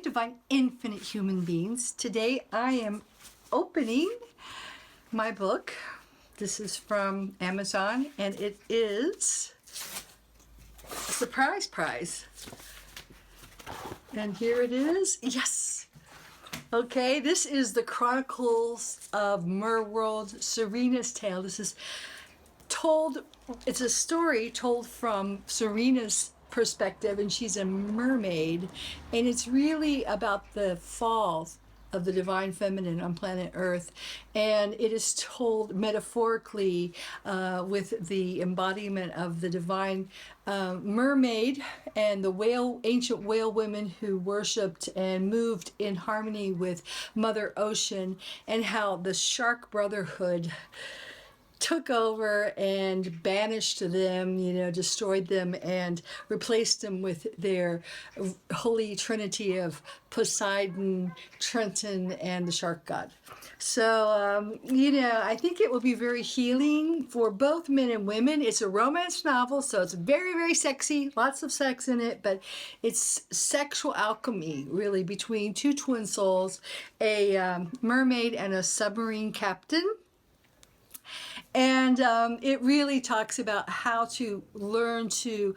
divine infinite human beings. Today I am opening my book. This is from Amazon and it is a surprise prize. And here it is. Yes! Okay, this is the Chronicles of MerWorld, Serena's tale. This is told, it's a story told from Serena's perspective, and she's a mermaid, and it's really about the fall of the divine feminine on planet Earth, and it is told metaphorically with the embodiment of the divine mermaid and the ancient whale women who worshipped and moved in harmony with Mother Ocean, and how the Shark Brotherhood took over and banished them, destroyed them and replaced them with their holy trinity of Poseidon, Trenton, and the Shark God. So, I think it will be very healing for both men and women. It's a romance novel, so it's very, very sexy, lots of sex in it, but it's sexual alchemy, really, between two twin souls, a mermaid and a submarine captain. And it really talks about how to learn to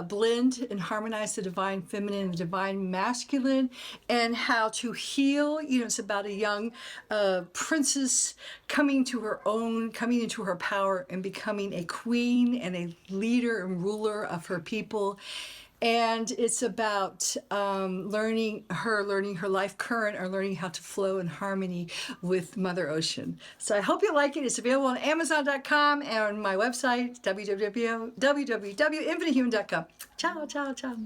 blend and harmonize the divine feminine and the divine masculine, and how to heal. It's about a young princess coming into her power and becoming a queen and a leader and ruler of her people. And it's about learning her life current, or learning how to flow in harmony with Mother Ocean. So I hope you like it. It's available on Amazon.com and on my website, www.infinitehuman.com. Ciao, ciao, ciao.